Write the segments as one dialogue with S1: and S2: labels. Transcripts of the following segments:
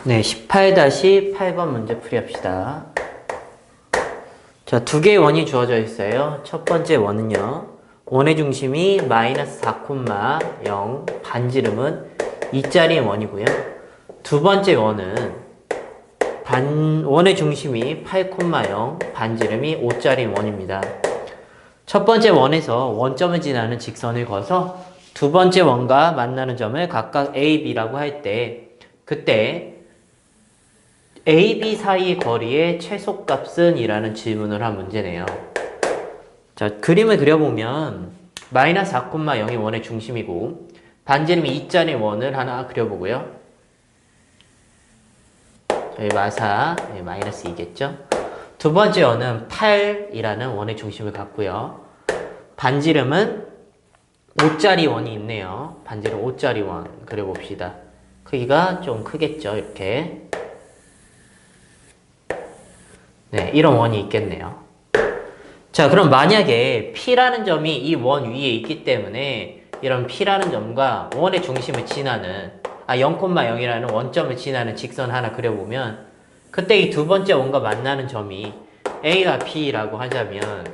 S1: 네, 18-8번 문제 풀이합시다. 자, 두 개의 원이 주어져 있어요. 첫 번째 원은요. 원의 중심이 마이너스 4,0, 반지름은 2짜리 원이고요. 두 번째 원은 원의 중심이 8,0, 반지름이 5짜리 원입니다. 첫 번째 원에서 원점을 지나는 직선을 그어서 두 번째 원과 만나는 점을 각각 A, B라고 할 때 그때 A, B 사이 거리의 최소값은? 이라는 질문을 한 문제네요. 자, 그림을 그려보면 마이너스 4,0이 원의 중심이고 반지름이 2짜리 원을 하나 그려보고요. 저희 마사 마이너스 2겠죠. 두 번째 원은 8이라는 원의 중심을 갖고요. 반지름은 5짜리 원이 있네요. 반지름 5짜리 원 그려봅시다. 크기가 좀 크겠죠. 이렇게. 네, 이런 원이 있겠네요. 자, 그럼 만약에 P라는 점이 이 원 위에 있기 때문에 이런 P라는 점과 원의 중심을 지나는 0,0이라는 원점을 지나는 직선 하나 그려보면 그때 이 두 번째 원과 만나는 점이 A가 B라고 하자면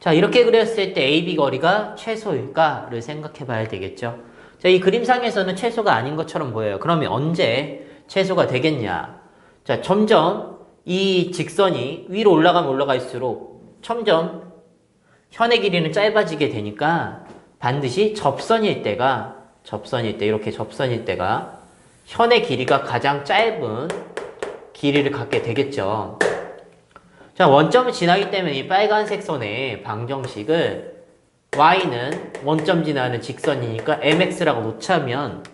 S1: 자, 이렇게 그렸을 때 AB 거리가 최소일까를 생각해 봐야 되겠죠. 자, 이 그림상에서는 최소가 아닌 것처럼 보여요. 그러면 언제 최소가 되겠냐? 자, 점점 이 직선이 위로 올라가면 올라갈수록 점점 현의 길이는 짧아지게 되니까 반드시 접선일 때 이렇게 접선일 때가 현의 길이가 가장 짧은 길이를 갖게 되겠죠. 자, 원점을 지나기 때문에 이 빨간색 선의 방정식을 y는 원점 지나는 직선이니까 mx라고 놓자면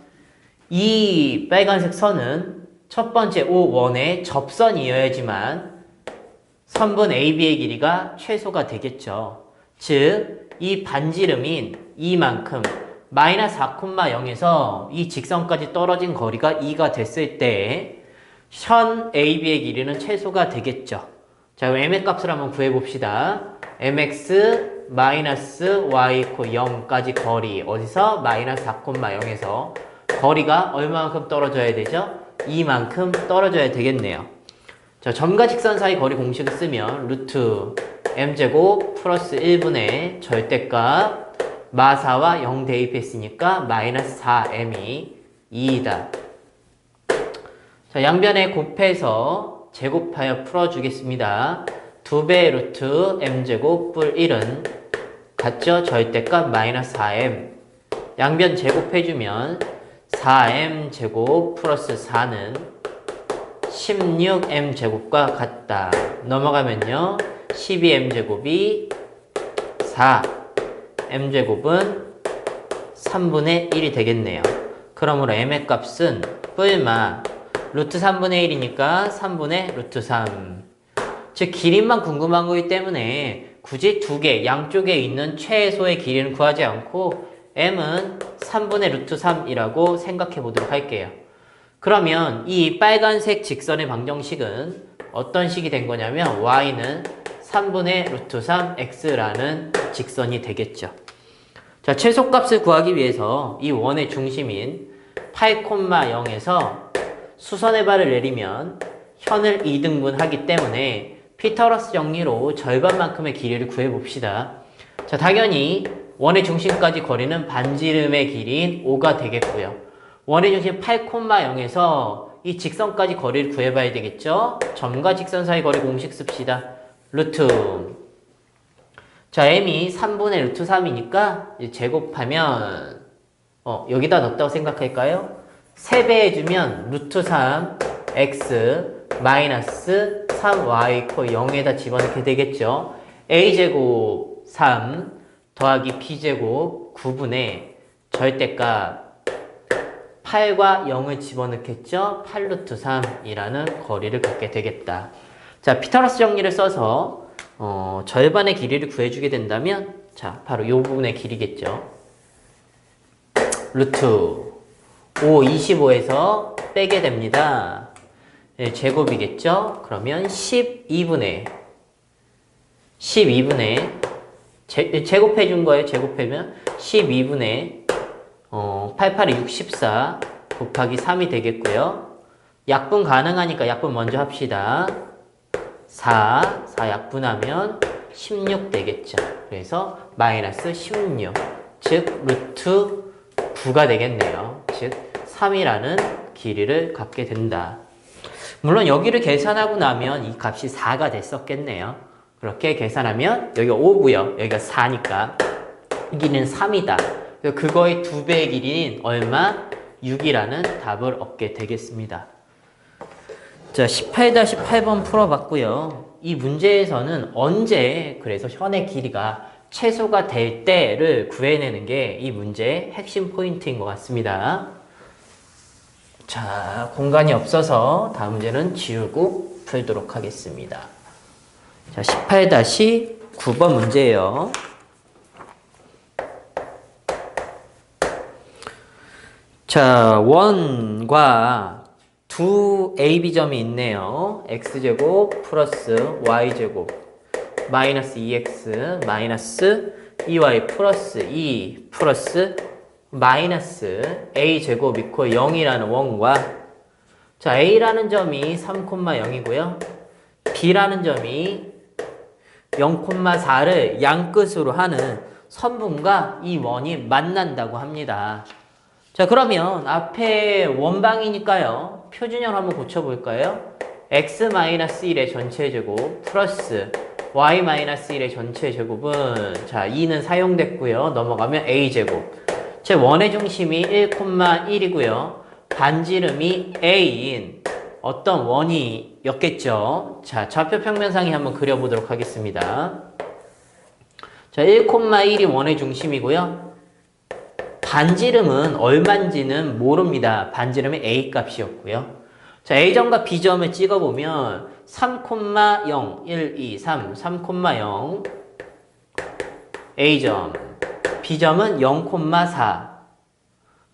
S1: 이 빨간색 선은 첫 번째 O1의 접선이어야지만 선분 AB의 길이가 최소가 되겠죠. 즉, 이 반지름인 이만큼 마이너스 4,0에서 이 직선까지 떨어진 거리가 2가 됐을 때 현 AB의 길이는 최소가 되겠죠. 자, 그럼 m의 값을 한번 구해봅시다. mx 마이너스 y 0까지 거리 어디서? 마이너스 4,0에서 거리가 얼마만큼 떨어져야 되죠? 이만큼 떨어져야 되겠네요. 자, 점과 직선 사이 거리 공식을 쓰면 루트 m제곱 플러스 1분의 절대값 마사와 0 대입했으니까 마이너스 4m이 2이다. 자, 양변에 곱해서 제곱하여 풀어주겠습니다. 2배 루트 m제곱 뿔 1은 같죠? 절대값 마이너스 4m. 양변 제곱해주면 4m 제곱 플러스 4는 16m 제곱과 같다. 넘어가면요. 12m 제곱이 4. m 제곱은 3분의 1이 되겠네요. 그러므로 m의 값은 뿔마 루트 3분의 1이니까 3분의 루트 3. 즉 길이만 궁금한 거기 때문에 굳이 두 개 양쪽에 있는 최소의 길이는 구하지 않고 m은 3분의 루트 3이라고 생각해 보도록 할게요. 그러면 이 빨간색 직선의 방정식은 어떤 식이 된 거냐면 y는 3분의 루트 3x라는 직선이 되겠죠. 자, 최소값을 구하기 위해서 이 원의 중심인 8,0에서 수선의 발을 내리면 현을 2등분 하기 때문에 피타고라스 정리로 절반만큼의 길이를 구해봅시다. 자, 당연히 원의 중심까지 거리는 반지름의 길이인 5가 되겠고요. 원의 중심 8,0에서 이 직선까지 거리를 구해봐야 되겠죠? 점과 직선 사이 거리 공식 씁시다. 루트. 자, m이 3분의 루트 3이니까 제곱하면 여기다 넣었다고 생각할까요? 3배 해주면 루트 3 x 마이너스 3y 0에다 집어넣게 되겠죠. a제곱 3 더하기 b제곱 9분의 절대값 8과 0을 집어넣겠죠. 8루트 3이라는 거리를 갖게 되겠다. 자, 피타고라스 정리를 써서 절반의 길이를 구해주게 된다면 자, 바로 이 부분의 길이겠죠. 루트 5, 25에서 빼게 됩니다. 네, 제곱이겠죠? 그러면 12분의 제곱해 준 거예요. 제곱하면 12분의 88이 64 곱하기 3이 되겠고요. 약분 가능하니까 약분 먼저 합시다. 4 약분하면 16 되겠죠. 그래서 마이너스 16, 즉 루트 9가 되겠네요. 즉 3이라는 길이를 갖게 된다. 물론 여기를 계산하고 나면 이 값이 4가 됐었겠네요. 그렇게 계산하면 여기가 5고요. 여기가 4니까 이 길이는 3이다. 그거의 2배의 길이는 얼마? 6이라는 답을 얻게 되겠습니다. 자, 18-8번 풀어봤고요. 이 문제에서는 언제 그래서 현의 길이가 최소가 될 때를 구해내는 게 이 문제의 핵심 포인트인 것 같습니다. 자, 공간이 없어서 다음 문제는 지우고 풀도록 하겠습니다. 자, 18-9번 문제예요. 자, 원과 두 AB점이 있네요. x제곱 플러스 y제곱 마이너스 2x 마이너스 2y 플러스 2 플러스 마이너스 a제곱 이퀄 0이라는 원과 자 a라는 점이 3,0이고요. b라는 점이 0,4를 양끝으로 하는 선분과 이 원이 만난다고 합니다. 자 그러면 앞에 원방이니까요. 표준형 한번 고쳐볼까요? x-1의 전체 제곱 플러스 y-1의 전체 제곱은 자 2는 사용됐고요. 넘어가면 a제곱 제 원의 중심이 1,1이고요. 반지름이 a인 어떤 원이었겠죠. 자 좌표 평면상에 한번 그려보도록 하겠습니다. 자 1,1이 원의 중심이고요. 반지름은 얼마인지는 모릅니다. 반지름이 a 값이었고요. 자, a점과 b점을 찍어보면 3,0, 1, 2, 3, 3,0 a점, b점은 0,4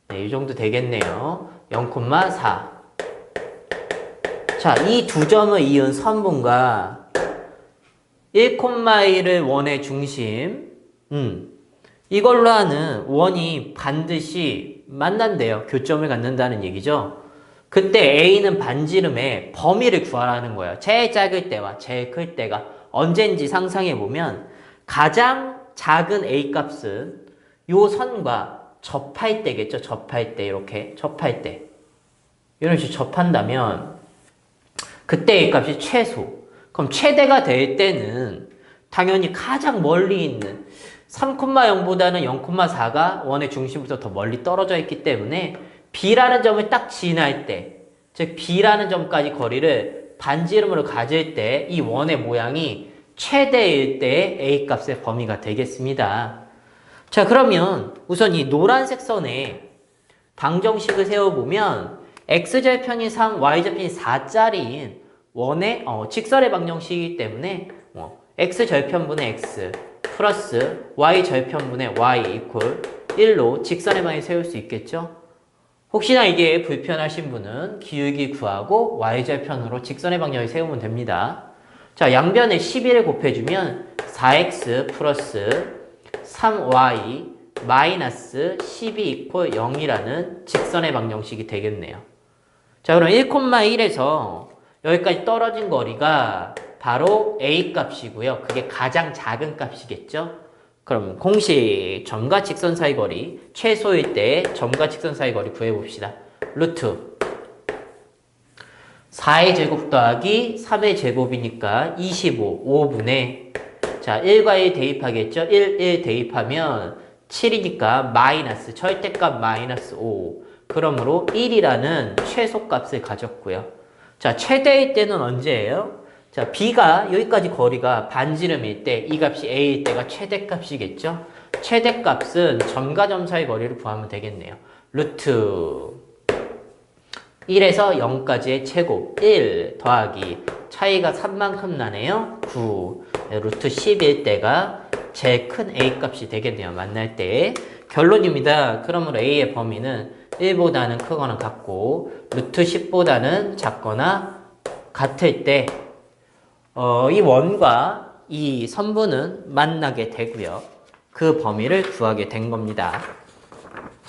S1: 네, 이 정도 되겠네요. 0,4 자, 이 두 점을 이은 선분과 1,1을 원의 중심 이걸로 하는 원이 반드시 만난대요. 교점을 갖는다는 얘기죠. 그때 A는 반지름의 범위를 구하라는 거예요. 제일 작을 때와 제일 클 때가 언제인지 상상해보면 가장 작은 A 값은 요 선과 접할 때겠죠. 접할 때 이렇게 접할 때 이런 식으로 접한다면 그때 A 값이 최소 그럼 최대가 될 때는 당연히 가장 멀리 있는 3,0보다는 0,4가 원의 중심부터 더 멀리 떨어져 있기 때문에 B라는 점을 딱 지날 때, 즉 B라는 점까지 거리를 반지름으로 가질 때 이 원의 모양이 최대일 때 A 값의 범위가 되겠습니다. 자 그러면 우선 이 노란색 선에 방정식을 세워보면 x절편이 3, y절편이 4짜리인 원의 직선의 방정식이기 때문에 x절편분의 x 플러스 y절편분의 y 이퀄 1로 직선의 방에 세울 수 있겠죠? 혹시나 이게 불편하신 분은 기울기 구하고 y절편으로 직선의 방정을 세우면 됩니다. 자, 양변에 11을 곱해주면 4x 플러스 3y 마이너스 12 이퀄 0이라는 직선의 방정식이 되겠네요. 자, 그럼 1,1에서 여기까지 떨어진 거리가 바로 a 값이고요. 그게 가장 작은 값이겠죠? 그럼 공식 점과 직선 사이 거리 최소일 때 점과 직선 사이 거리 구해봅시다. 루트 4의 제곱 더하기 3의 제곱이니까 25, 5분의 자 1과 1 대입하겠죠? 1 대입하면 7이니까 마이너스 절대값 마이너스 5 그러므로 1이라는 최소값을 가졌고요. 자 최대일 때는 언제예요? 자 B가 여기까지 거리가 반지름일 때 이 값이 A일 때가 최대값이겠죠? 최대값은 점과 점 사이 거리를 구하면 되겠네요. 루트 1에서 0까지의 제곱 1 더하기 차이가 3만큼 나네요. 9 루트 10일 때가 제일 큰 A 값이 되겠네요. 만날 때 결론입니다. 그러므로 A의 범위는 1보다는 크거나 같고 루트 10보다는 작거나 같을 때 이 원과 이 선분은 만나게 되고요. 그 범위를 구하게 된 겁니다.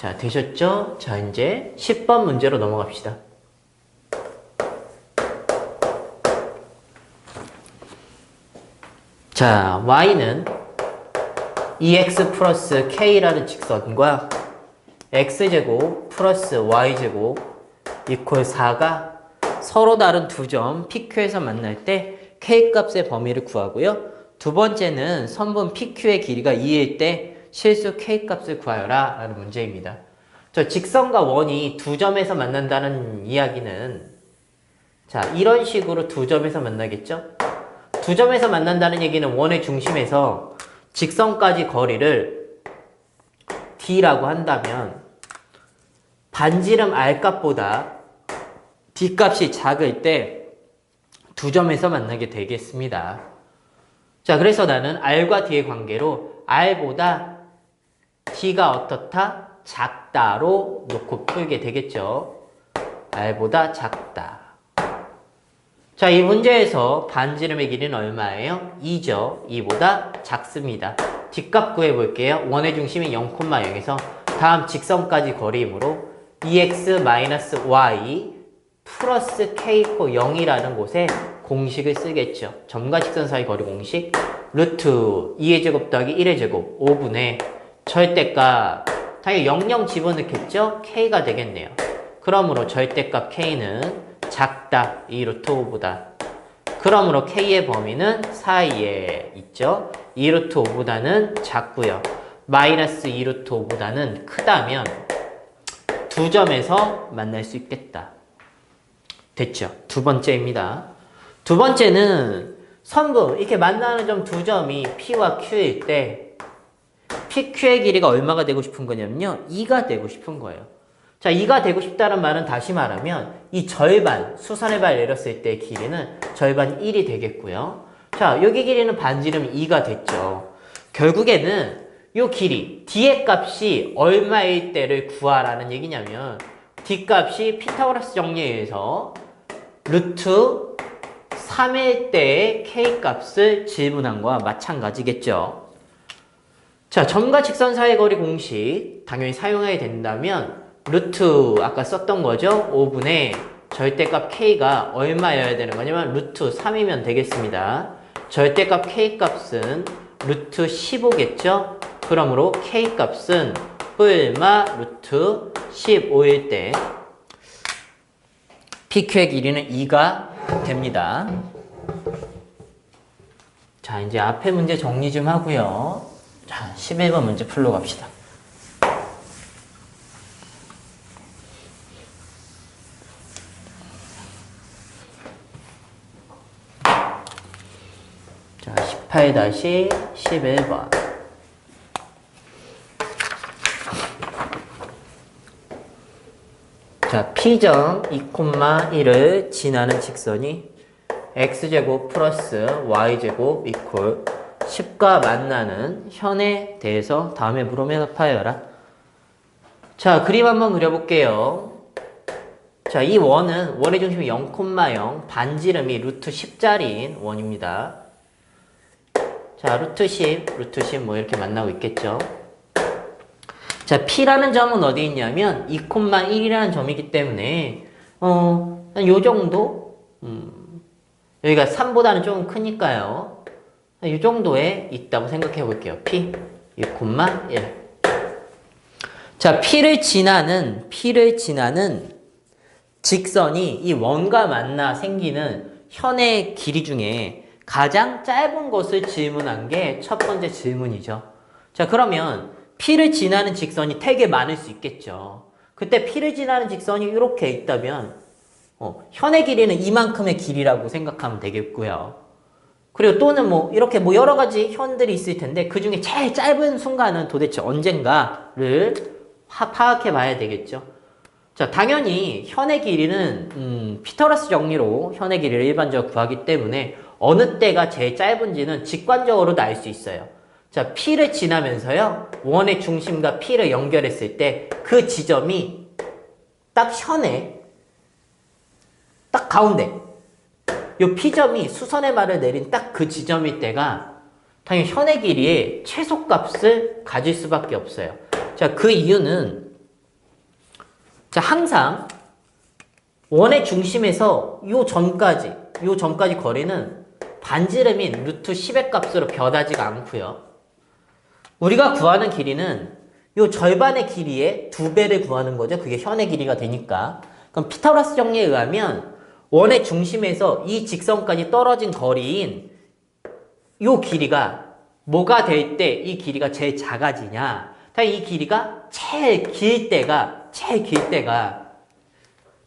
S1: 자, 되셨죠? 자, 이제 10번 문제로 넘어갑시다. 자, y는 2x 플러스 k라는 직선과 x제곱 플러스 y제곱 이퀄 4가 서로 다른 두 점 PQ에서 만날 때 K값의 범위를 구하고요. 두 번째는 선분 PQ의 길이가 2일 때 실수 K값을 구하여라 라는 문제입니다. 저 직선과 원이 두 점에서 만난다는 이야기는 자, 이런 식으로 두 점에서 만나겠죠? 두 점에서 만난다는 얘기는 원의 중심에서 직선까지 거리를 D라고 한다면 반지름 R값보다 D값이 작을 때 두 점에서 만나게 되겠습니다. 자, 그래서 나는 R과 D의 관계로 R보다 D가 어떻다? 작다로 놓고 풀게 되겠죠. R보다 작다. 자, 이 문제에서 반지름의 길이는 얼마예요? 2죠. 2보다 작습니다. D값 구해볼게요. 원의 중심이 0,0에서 다음 직선까지 거리이므로 2x-y 플러스 k 코 0이라는 곳에 공식을 쓰겠죠. 점과 직선 사이 거리 공식 루트 2의 제곱 더하기 1의 제곱 5분의 절대값 당연히 00 집어넣겠죠? k가 되겠네요. 그러므로 절대값 k는 작다 2 루트 5보다. 그러므로 k의 범위는 사이에 있죠. 2 루트 5보다는 작고요. 마이너스 2 루트 5보다는 크다면 두 점에서 만날 수 있겠다. 됐죠? 두 번째입니다. 두 번째는 선분 이렇게 만나는 점 두 점이 P와 Q일 때 PQ의 길이가 얼마가 되고 싶은 거냐면요. 2가 되고 싶은 거예요. 자, 2가 되고 싶다는 말은 다시 말하면 이 절반, 수선의 발 내렸을 때의 길이는 절반 1이 되겠고요. 자, 여기 길이는 반지름 2가 됐죠. 결국에는 이 길이, D의 값이 얼마일 때를 구하라는 얘기냐면 D 값이 피타고라스 정리에 의해서 루트 3일 때의 K 값을 질문한 거와 마찬가지겠죠. 자, 점과 직선 사이 거리 공식 당연히 사용해야 된다면 루트 아까 썼던 거죠. 5분의 절대값 K가 얼마여야 되는 거냐면 루트 3이면 되겠습니다. 절대값 K 값은 루트 15겠죠. 그러므로 K 값은 뿔마 루트 15일 때 PQ의 길이는 2가 됩니다. 자, 이제 앞에 문제 정리 좀 하고요. 자, 11번 문제 풀러 갑시다. 자, 18-11번. 자, P점 2,1을 지나는 직선이 x제곱 플러스 y제곱 이퀄 10과 만나는 현에 대해서 다음에 물으면 답하여라. 자, 그림 한번 그려볼게요. 자, 이 원은 원의 중심이 0,0, 반지름이 루트 10짜리인 원입니다. 자, 루트 10, 루트 10 뭐 이렇게 만나고 있겠죠. 자, P라는 점은 어디 있냐면 2,1이라는 점이기 때문에 한 요 정도? 여기가 3보다는 조금 크니까요. 이 정도에 있다고 생각해 볼게요. P 2,1. 자, P를 지나는 직선이 이 원과 만나 생기는 현의 길이 중에 가장 짧은 것을 질문한 게 첫 번째 질문이죠. 자, 그러면 P를 지나는 직선이 되게 많을 수 있겠죠. 그때 P를 지나는 직선이 이렇게 있다면 현의 길이는 이만큼의 길이라고 생각하면 되겠고요. 그리고 또는 뭐 이렇게 뭐 여러 가지 현들이 있을 텐데 그 중에 제일 짧은 순간은 도대체 언젠가를 파악해 봐야 되겠죠. 자, 당연히 현의 길이는 피타고라스 정리로 현의 길이를 일반적으로 구하기 때문에 어느 때가 제일 짧은지는 직관적으로도 알 수 있어요. 자, P를 지나면서요, 원의 중심과 P를 연결했을 때 그 지점이 딱 현에, 딱 가운데, 요 P점이 수선의 말을 내린 딱 그 지점일 때가 당연히 현의 길이의 최소값을 가질 수밖에 없어요. 자, 그 이유는 자, 항상 원의 중심에서 요 전까지 거리는 반지름인 루트 10의 값으로 변하지가 않고요. 우리가 구하는 길이는 요 절반의 길이의 2배를 구하는 거죠. 그게 현의 길이가 되니까. 그럼 피타고라스 정리에 의하면 원의 중심에서 이 직선까지 떨어진 거리인 요 길이가 뭐가 될 때 이 길이가 제일 작아지냐? 이 길이가 제일 길 때가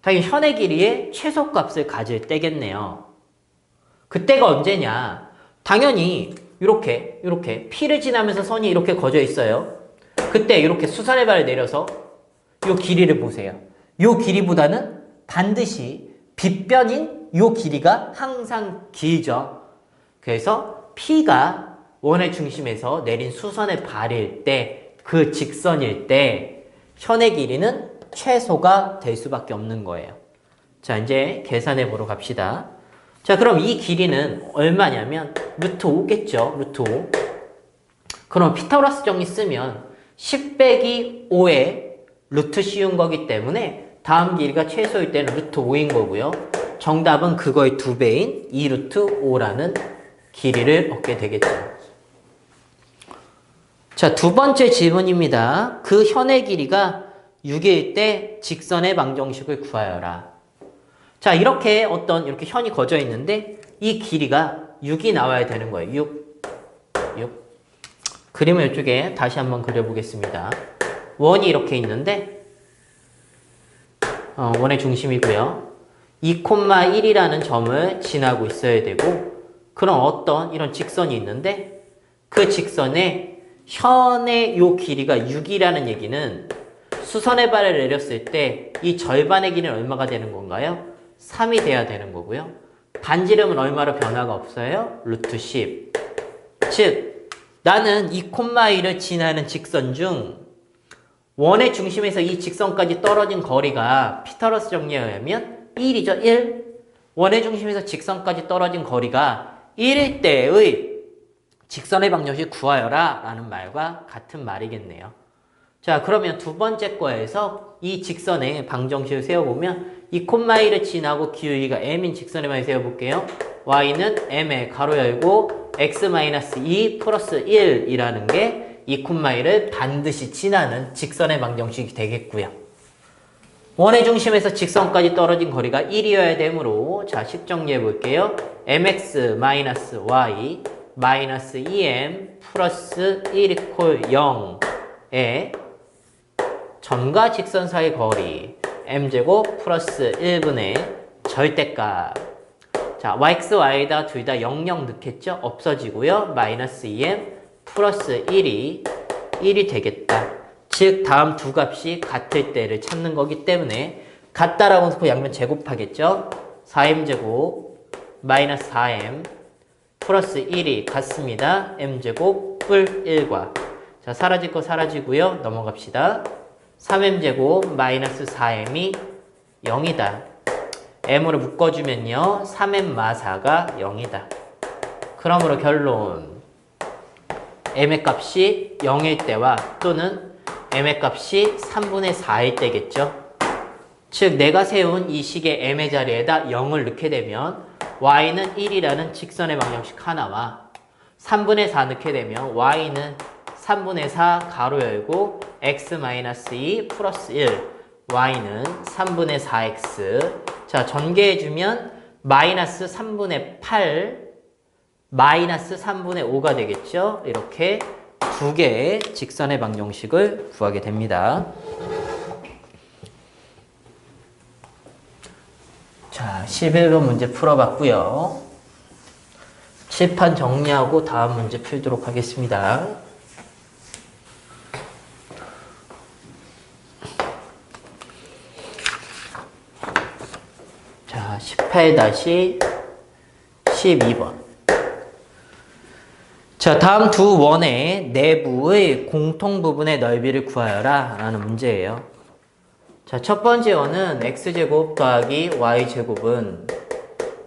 S1: 당연히 현의 길이의 최소값을 가질 때겠네요. 그때가 언제냐? 당연히 이렇게 P를 지나면서 선이 이렇게 거져 있어요. 그때 이렇게 수선의 발을 내려서 이 길이를 보세요. 이 길이보다는 반드시 빗변인 이 길이가 항상 길죠. 그래서 P가 원의 중심에서 내린 수선의 발일 때, 그 직선일 때 현의 길이는 최소가 될 수밖에 없는 거예요. 자, 이제 계산해 보러 갑시다. 자, 그럼 이 길이는 얼마냐면 루트 5겠죠. 루트 5. 그럼 피타고라스 정리 쓰면 10 빼기 5에 루트 씌운 거기 때문에 다음 길이가 최소일 때는 루트 5인 거고요. 정답은 그거의 2배인 2 루트 5라는 길이를 얻게 되겠죠. 자, 두 번째 질문입니다. 그 현의 길이가 6일 때 직선의 방정식을 구하여라. 자, 이렇게 이렇게 현이 거져 있는데 이 길이가 6이 나와야 되는 거예요. 6. 그림을 이쪽에 다시 한번 그려보겠습니다. 원이 이렇게 있는데 원의 중심이고요. 2,1이라는 점을 지나고 있어야 되고, 그런 이런 직선이 있는데 그 직선에 현의 요 길이가 6이라는 얘기는 수선의 발을 내렸을 때 이 절반의 길이는 얼마가 되는 건가요? 3이 돼야 되는 거고요. 반지름은 얼마로 변화가 없어요? 루트 10. 즉, 나는 2,1을 지나는 직선 중 원의 중심에서 이 직선까지 떨어진 거리가 피타고라스 정리에 의하면 1이죠. 1. 원의 중심에서 직선까지 떨어진 거리가 1일 때의 직선의 방정식 구하여라 라는 말과 같은 말이겠네요. 자, 그러면 두 번째 거에서 이 직선의 방정식을 세워보면 2,1을 지나고 기울기가 m인 직선의 방정식 세워볼게요. y는 m에 가로 열고 x-2 플러스 1이라는 게 2,1을 반드시 지나는 직선의 방정식이 되겠고요. 원의 중심에서 직선까지 떨어진 거리가 1이어야 되므로, 자, 식 정리해 볼게요. mx-y 마이너스 2m 플러스 1 이퀄 0에 점과 직선 사이 거리 m제곱 플러스 1분의 절대값. 자, yx, y다 둘 다 00 넣겠죠? 없어지고요. 마이너스 2m 플러스 1이 되겠다. 즉, 다음 두 값이 같을 때를 찾는 거기 때문에 같다라고 해서 양면 제곱하겠죠? 4m제곱 마이너스 4m 플러스 1이 같습니다. m제곱 뿔 1과. 자, 사라질 거 사라지고요. 넘어갑시다. 3m제곱 마이너스 4m이 0이다. m으로 묶어주면요. 3m 마사가 0이다. 그러므로 결론. m의 값이 0일 때와 또는 m의 값이 3분의 4일 때겠죠. 즉, 내가 세운 이 식의 m의 자리에다 0을 넣게 되면 y는 1이라는 직선의 방정식 하나와 3분의 4 넣게 되면 y는 3분의 4 가로 열고 x-2 플러스 1 y는 3분의 4x. 자, 전개해주면 마이너스 3분의 8 마이너스 3분의 5가 되겠죠. 이렇게 두 개의 직선의 방정식을 구하게 됩니다. 자, 11번 문제 풀어봤고요. 칠판 정리하고 다음 문제 풀도록 하겠습니다. 자, 18-12번. 자, 다음 두 원의 내부의 공통 부분의 넓이를 구하여라 라는 문제예요. 자, 첫 번째 원은 x제곱 더하기 y제곱은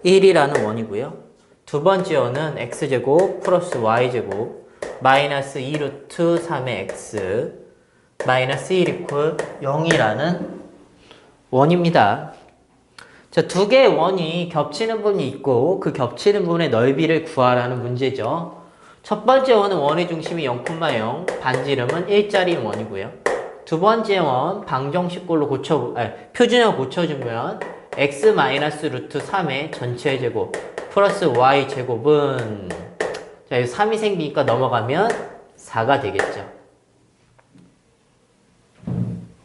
S1: 1이라는 원이고요. 두 번째 원은 x제곱 플러스 y제곱 마이너스 2루트 3의 x 마이너스 1 이퀄 0이라는 원입니다. 자, 두 개의 원이 겹치는 부분이 있고 그 겹치는 부분의 넓이를 구하라는 문제죠. 첫 번째 원은 원의 중심이 0,0, 반지름은 1짜리 원이고요. 두 번째 원 방정식꼴로 표준형 고쳐주면 x 루트 3의 전체 제곱 플러스 y 제곱은 자, 여기 3이 생기니까 넘어가면 4가 되겠죠.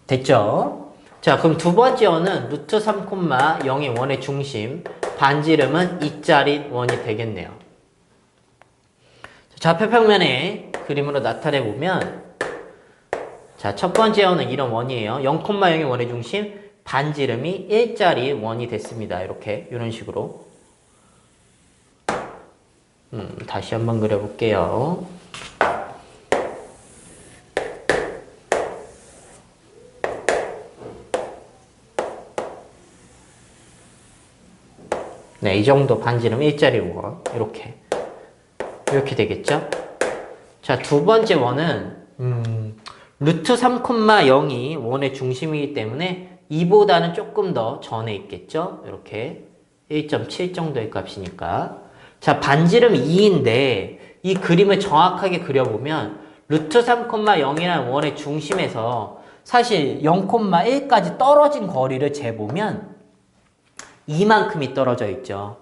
S1: 됐죠? 자, 그럼 두 번째 원은 루트 3,0의 원의 중심, 반지름은 2짜리 원이 되겠네요. 좌표평면에 그림으로 나타내보면 자, 첫 번째 원은 이런 원이에요. 0,0의 원의 중심, 반지름이 1짜리 원이 됐습니다. 이렇게, 이런 식으로. 다시 한번 그려볼게요. 네, 이 정도 반지름 1짜리 원. 이렇게 되겠죠? 자, 두 번째 원은, 루트 3,0이 원의 중심이기 때문에 2보다는 조금 더 전에 있겠죠? 이렇게. 1.7 정도의 값이니까. 자, 반지름 2인데, 이 그림을 정확하게 그려보면, 루트 3,0이라는 원의 중심에서 사실 0,1까지 떨어진 거리를 재보면, 이만큼이 떨어져 있죠.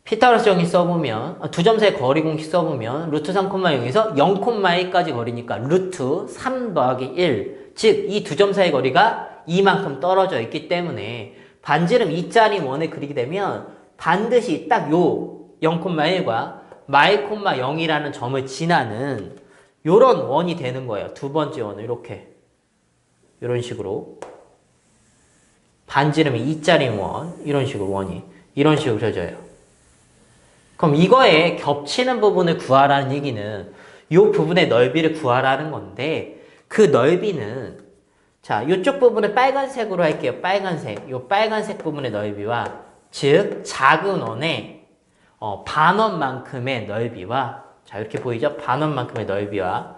S1: 피타고라스 정리 써보면 두 점 사이 거리 공식 써보면 루트 3,0에서 0,1까지 거리니까 루트 3 더하기 1 즉 이 두 점 사이 거리가 이만큼 떨어져 있기 때문에 반지름 2짜리 원을 그리게 되면 반드시 딱 요 0,1과 마이,0이라는 점을 지나는 요런 원이 되는 거예요. 두 번째 원은 이렇게 이런 식으로 반지름이 2짜리 원 이런 식으로 원이 이런 식으로 그려져요. 그럼 이거에 겹치는 부분을 구하라는 얘기는 이 부분의 넓이를 구하라는 건데 그 넓이는 자 이쪽 부분을 빨간색으로 할게요. 빨간색. 이 빨간색 부분의 넓이와 즉 작은 원의 반원만큼의 넓이와 자 이렇게 보이죠? 반원만큼의 넓이와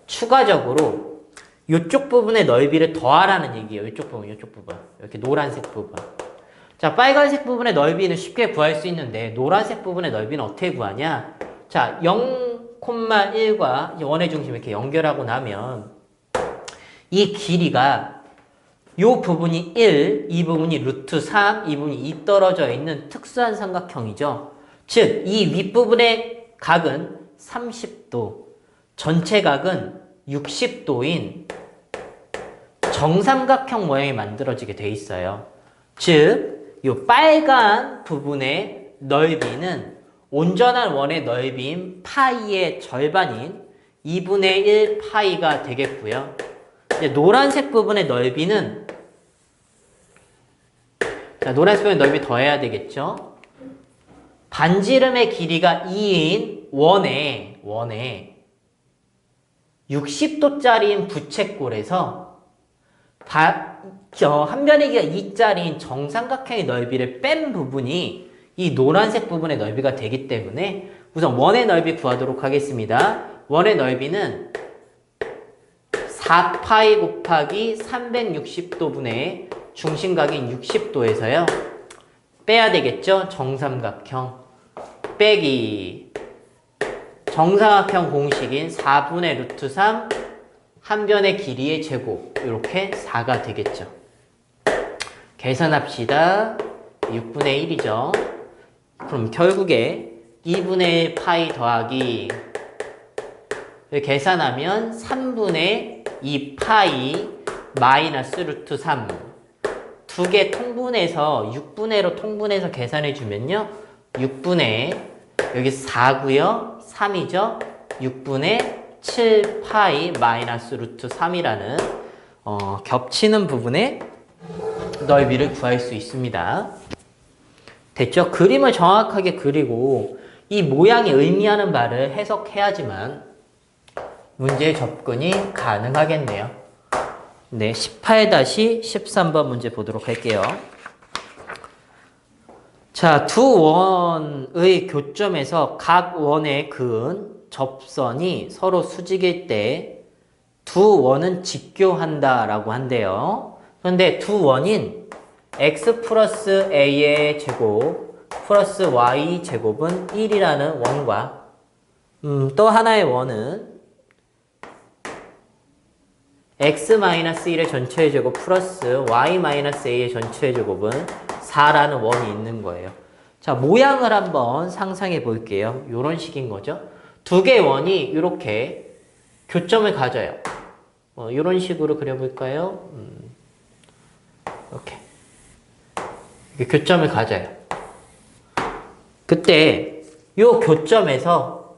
S1: 추가적으로 이쪽 부분의 넓이를 더하라는 얘기예요. 이쪽 부분. 이렇게 노란색 부분. 자, 빨간색 부분의 넓이는 쉽게 구할 수 있는데 노란색 부분의 넓이는 어떻게 구하냐? 자, 0,1과 원의 중심 이렇게 연결하고 나면 이 길이가 이 부분이 1, 이 부분이 루트 3, 이 부분이 2 떨어져 있는 특수한 삼각형이죠. 즉, 이 윗부분의 각은 30도, 전체 각은 60도인 정삼각형 모양이 만들어지게 돼 있어요. 즉, 이 빨간 부분의 넓이는 온전한 원의 넓이인 파이의 절반인 2분의 1 파이가 되겠고요. 이제 노란색 부분의 넓이는 자, 노란색 부분의 넓이 더해야 되겠죠. 반지름의 길이가 2인 원에 60도짜리인 부채꼴에서 한 변의 길이가 2짜리인 정삼각형의 넓이를 뺀 부분이 이 노란색 부분의 넓이가 되기 때문에 우선 원의 넓이 구하도록 하겠습니다. 원의 넓이는 4파이 곱하기 360도분의 중심각인 60도에서요. 빼야 되겠죠? 정삼각형 빼기 정삼각형 공식인 4분의 루트 3 한 변의 길이의 제곱 이렇게 4가 되겠죠. 계산합시다. 6분의 1이죠. 그럼 결국에 2분의 파이 더하기 계산하면 3분의 2 파이 마이너스 루트 3 두 개 통분해서 6분의로 통분해서 계산해주면요. 6분의 여기 4고요. 3이죠. 6분의 7 파이 마이너스 루트 3이라는 겹치는 부분의 넓이를 구할 수 있습니다. 됐죠? 그림을 정확하게 그리고 이 모양이 의미하는 바를 해석해야지만 문제에 접근이 가능하겠네요. 네, 18-13번 문제 보도록 할게요. 자, 두 원의 교점에서 각 원에 그은 접선이 서로 수직일 때 두 원은 직교한다 라고 한대요. 근데 두 원인 x 플러스 a의 제곱 플러스 y 제곱은 1이라는 원과 또 하나의 원은 x-1의 전체의 제곱 플러스 y-a의 전체의 제곱은 4라는 원이 있는 거예요. 자, 모양을 한번 상상해 볼게요. 이런 식인 거죠. 두 개의 원이 이렇게 교점을 가져요. 이런 식으로 그려볼까요? 이렇게 교점을 가져요. 그때 이 교점에서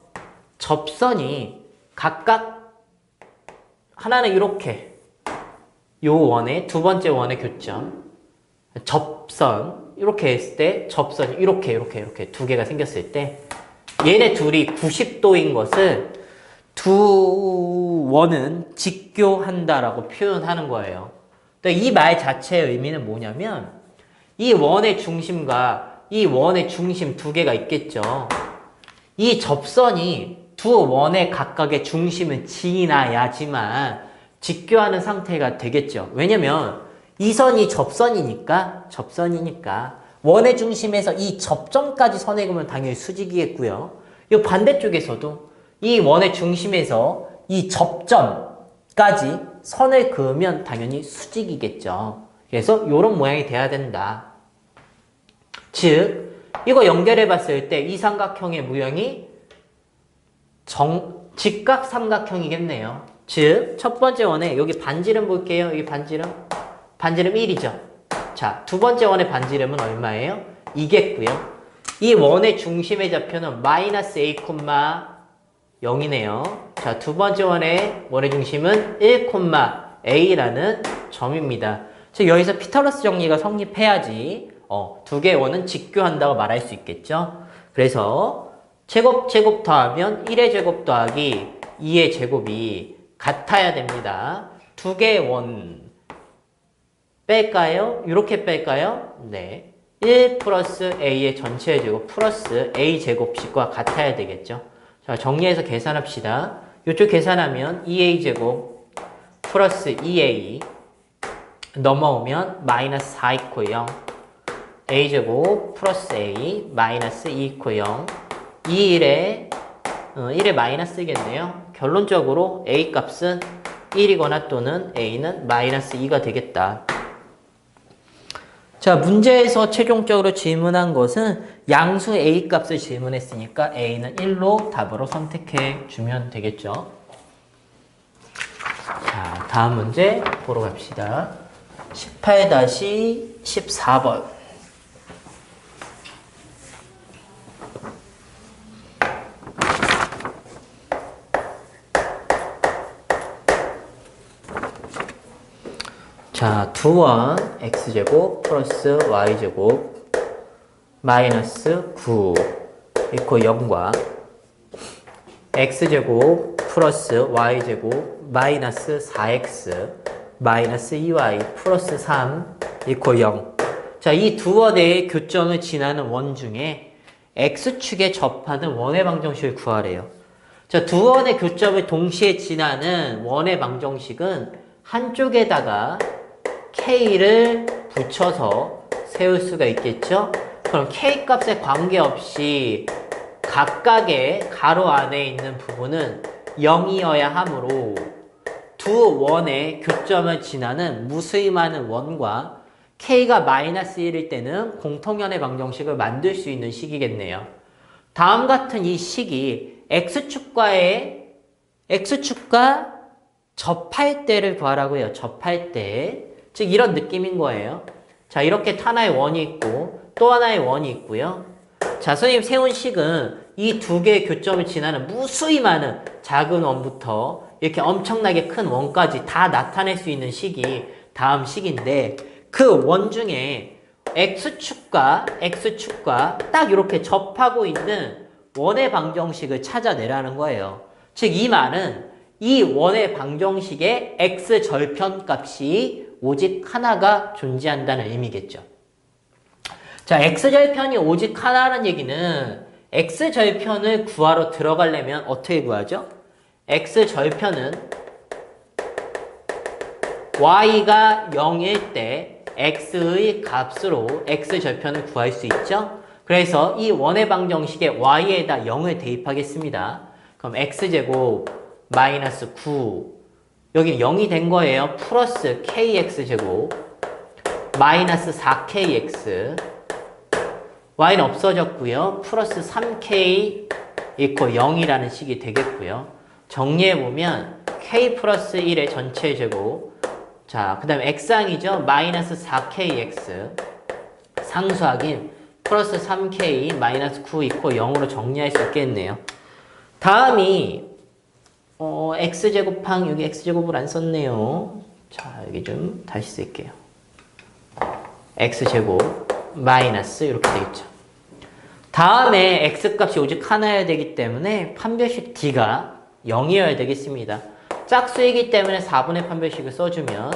S1: 접선이 각각 하나는 이렇게 요 원의 두 번째 원의 교점 접선 이렇게 했을 때 접선이 이렇게 두 개가 생겼을 때 얘네 둘이 90도인 것을 두 원은 직교한다라고 표현하는 거예요. 이 말 자체의 의미는 뭐냐면 이 원의 중심과 이 원의 중심 두 개가 있겠죠. 이 접선이 두 원의 각각의 중심을 지나야지만 직교하는 상태가 되겠죠. 왜냐면 이 선이 접선이니까 원의 중심에서 이 접점까지 선을 그으면 당연히 수직이겠고요. 이 반대쪽에서도 이 원의 중심에서 이 접점까지 선을 그으면 당연히 수직이겠죠. 그래서 이런 모양이 돼야 된다. 즉 이거 연결해 봤을 때 이 삼각형의 모양이 직각 삼각형이겠네요. 즉 첫 번째 원에 여기 반지름 볼게요. 여기 반지름 1이죠. 자, 두 번째 원의 반지름은 얼마예요? 2겠고요. 이 원의 중심의 좌표는 마이너스 a, 0이네요. 자, 두 번째 원의 중심은 1, a라는 점입니다. 즉 여기서 피타고라스 정리가 성립해야지 두 개의 원은 직교한다고 말할 수 있겠죠. 그래서 제곱 더하면 1의 제곱 더하기 2의 제곱이 같아야 됩니다. 두 개의 원 뺄까요? 이렇게 뺄까요? 네. 1 플러스 a의 전체의 제곱 플러스 a 제곱식과 같아야 되겠죠. 자, 정리해서 계산합시다. 이쪽 계산하면 2a 제곱 플러스 2a 넘어오면 마이너스 4 있고 0 a 제곱 플러스 a 마이너스 2 있고 0 1에 마이너스겠네요. 결론적으로 a 값은 1이거나 또는 a는 마이너스 2가 되겠다. 자, 문제에서 최종적으로 질문한 것은 양수 a 값을 질문했으니까 a는 1로 답으로 선택해 주면 되겠죠. 자, 다음 문제 보러 갑시다. 18-14번. 자, 두 원 x제곱 플러스 y제곱 마이너스 9 이코 0과 x제곱 플러스 y제곱 마이너스 4x 마이너스 2y 플러스 3 이코 0. 자, 이 두 원의 교점을 지나는 원 중에 x축에 접하는 원의 방정식을 구하래요. 자, 두 원의 교점을 동시에 지나는 원의 방정식은 한쪽에다가 k를 붙여서 세울 수가 있겠죠? 그럼 k 값에 관계없이 각각의 가로 안에 있는 부분은 0이어야 하므로 두 원의 교점을 지나는 무수히 많은 원과 k가 마이너스 1일 때는 공통연의 방정식을 만들 수 있는 식이겠네요. 다음 같은 이 식이 x축과 접할 때를 구하라고요. 접할 때. 즉 이런 느낌인 거예요. 자, 이렇게 하나의 원이 있고 또 하나의 원이 있고요. 자, 선생님 세운 식은 이 두 개의 교점을 지나는 무수히 많은 작은 원부터 이렇게 엄청나게 큰 원까지 다 나타낼 수 있는 식이 다음 식인데 그 원 중에 x축과 딱 이렇게 접하고 있는 원의 방정식을 찾아내라는 거예요. 즉 이 말은 이 원의 방정식의 x절편 값이 오직 하나가 존재한다는 의미겠죠. 자, x절편이 오직 하나라는 얘기는 x절편을 구하러 들어가려면 어떻게 구하죠? x절편은 y가 0일 때 x의 값으로 x절편을 구할 수 있죠. 그래서 이 원의 방정식에 y에다 0을 대입하겠습니다. 그럼 x제곱 마이너스 9 여기 0이 된 거예요. 플러스 kx제곱 마이너스 4kx y는 없어졌고요. 플러스 3k 이퀄 0이라는 식이 되겠고요. 정리해보면 k 플러스 1의 전체 제곱 자, 그 다음에 x항이죠. 마이너스 4kx 상수항인 플러스 3k 마이너스 9 이퀄 0으로 정리할 수 있겠네요. 다음이 x제곱항 여기 x제곱을 안 썼네요. 자, 여기 좀 다시 쓸게요. x제곱 마이너스 이렇게 되겠죠. 다음에 x값이 오직 하나여야 되기 때문에 판별식 d가 0이어야 되겠습니다. 짝수이기 때문에 4분의 판별식을 써주면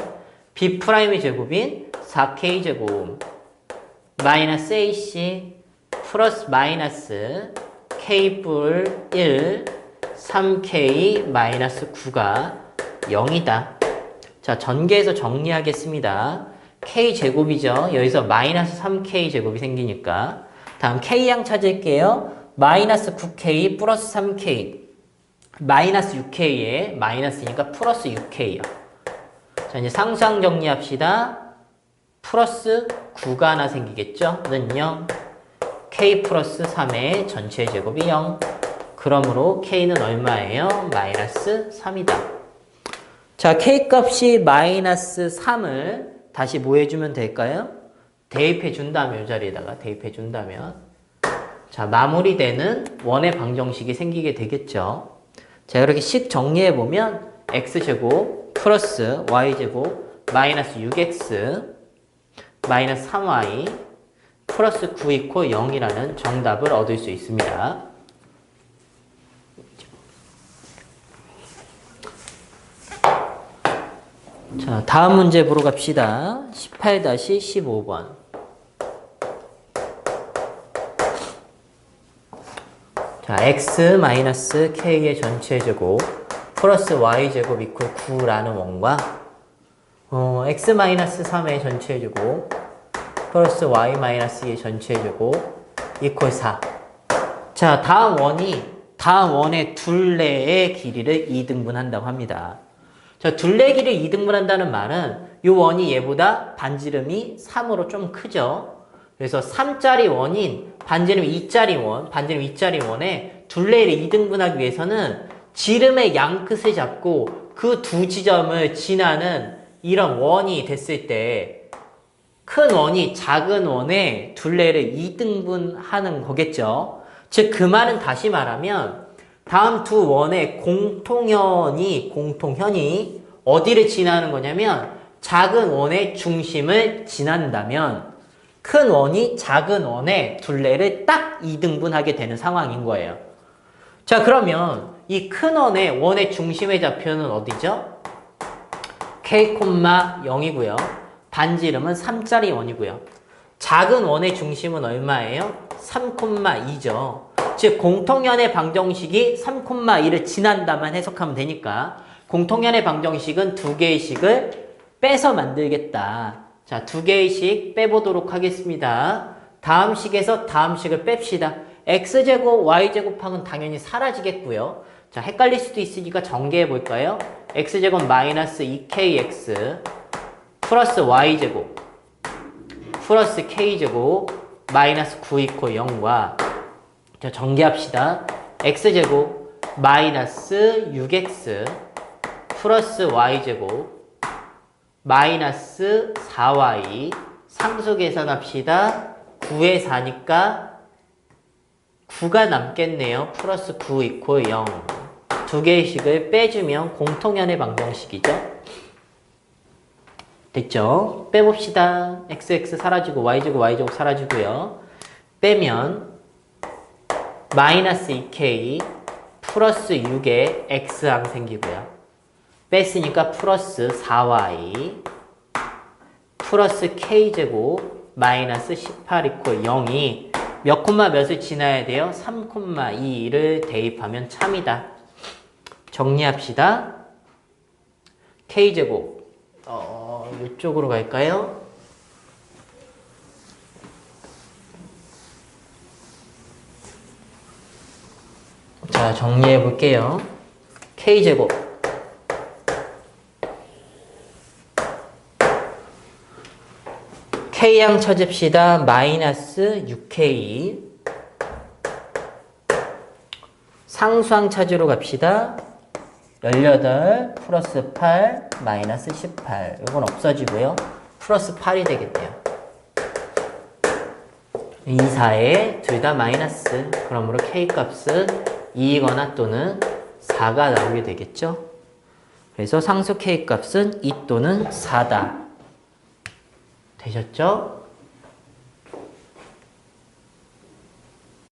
S1: b'의 제곱인 4k제곱 마이너스 ac 플러스 마이너스 k뿔 1 3k 마이너스 9가 0이다. 자, 전개해서 정리하겠습니다. k제곱이죠. 여기서 마이너스 3k제곱이 생기니까 다음 k양 찾을게요. 마이너스 9k 플러스 3k 마이너스 6k에 마이너스니까 플러스 6k요. 자, 이제 상수항 정리합시다. 플러스 9가 하나 생기겠죠? 는 0. k 플러스 3의 전체 제곱이 0. 그러므로 k는 얼마예요? 마이너스 3이다. 자, k 값이 마이너스 3을 다시 뭐 해주면 될까요? 대입해 준다면 이 자리에다가 대입해 준다면 자, 마무리되는 원의 방정식이 생기게 되겠죠. 자, 이렇게 식 정리해 보면 x제곱 플러스 y제곱 마이너스 6x 마이너스 3y 플러스 9 이퀄 0이라는 정답을 얻을 수 있습니다. 자, 다음 문제 보러 갑시다. 18-15번. 자, x-k의 전체 제곱 플러스 y제곱 이퀄 9라는 원과 x-3의 전체 제곱 플러스 y-2의 전체 제곱 이퀄 4. 자, 다음 원의 둘레의 길이를 2등분한다고 합니다. 자, 둘레 길이를 2등분한다는 말은 이 원이 얘보다 반지름이 3으로 좀 크죠. 그래서 3짜리 원인 반지름 2짜리 원, 반지름 2짜리 원에 둘레를 2등분하기 위해서는 지름의 양 끝을 잡고 그 두 지점을 지나는 이런 원이 됐을 때 큰 원이 작은 원의 둘레를 2등분하는 거겠죠. 즉, 그 말은 다시 말하면 다음 두 원의 공통현이 어디를 지나는 거냐면 작은 원의 중심을 지난다면 큰 원이 작은 원의 둘레를 딱 2등분하게 되는 상황인 거예요. 자, 그러면 이 큰 원의 중심의 좌표는 어디죠? k,0이고요. 반지름은 3짜리 원이고요. 작은 원의 중심은 얼마예요? 3,2죠. 즉 공통연의 방정식이 3,2를 지난다만 해석하면 되니까 공통연의 방정식은 두 개의 식을 빼서 만들겠다. 자, 두 개의 식 빼보도록 하겠습니다. 다음 식에서 다음 식을 뺍시다. x제곱 y제곱항은 당연히 사라지겠고요. 자, 헷갈릴 수도 있으니까 전개해 볼까요? x제곱 마이너스 2kx 플러스 y제곱 플러스 k제곱 마이너스 9 이퀄 0과 자, 전개합시다. x제곱 마이너스 6x 플러스 y제곱 마이너스 4y 상수 계산합시다. 9에 4니까 9가 남겠네요. 플러스 9 이퀄 0. 두 개의 식을 빼주면 공통연의 방정식이죠. 됐죠? 빼봅시다. xx 사라지고 y제곱 y제곱 사라지고요. 빼면 마이너스 2k 플러스 6의 x항 생기고요. 뺐으니까 플러스 4y 플러스 k제곱 마이너스 18 이퀄 0이 몇 콤마 몇을 지나야 돼요? 3,2를 대입하면 참이다. 정리합시다. k제곱 이쪽으로 갈까요? 자, 정리해 볼게요. K제곱 K양 찾읍시다. 마이너스 6K 상수항 찾으러 갑시다. 18 플러스 8 마이너스 18 이건 없어지고요. 플러스 8이 되겠네요. 2, 4에 둘 다 마이너스. 그러므로 K값은 2이거나 또는 4가 나오게 되겠죠. 그래서 상수 K값은 2 또는 4다. 되셨죠?